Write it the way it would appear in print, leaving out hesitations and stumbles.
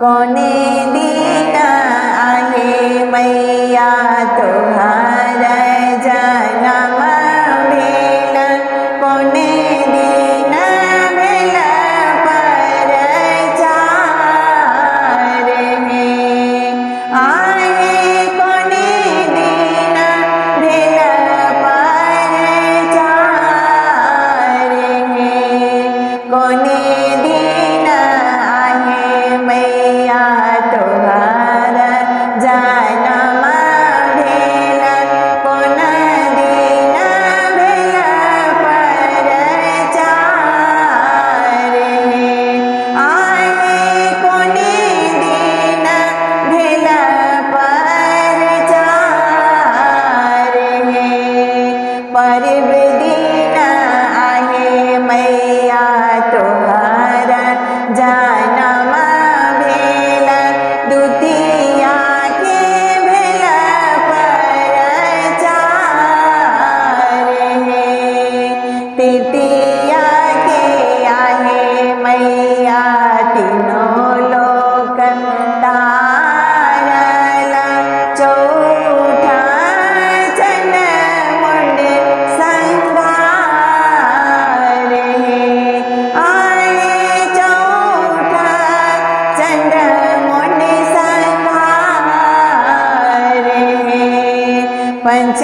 कोने दीना आहे मैया तुहार जनम भेल कोने दिन भेल पर चार हे आहे कोने दिन भेल पर चार हे कोने दिन आहे मैया तुहार जनम भेल कोन दिन भेल पर चार हे आहे कोने दिन भेल पर चार हे पर्व दिन आहे मैया तुहार जनम भेल द्वितीया के भेल पर चार हे तृतीया के आहे मैया तीनों लोक तारल चौथा चन मुंड संघार हे आए चौथा चंड मुंड संघार हे पंच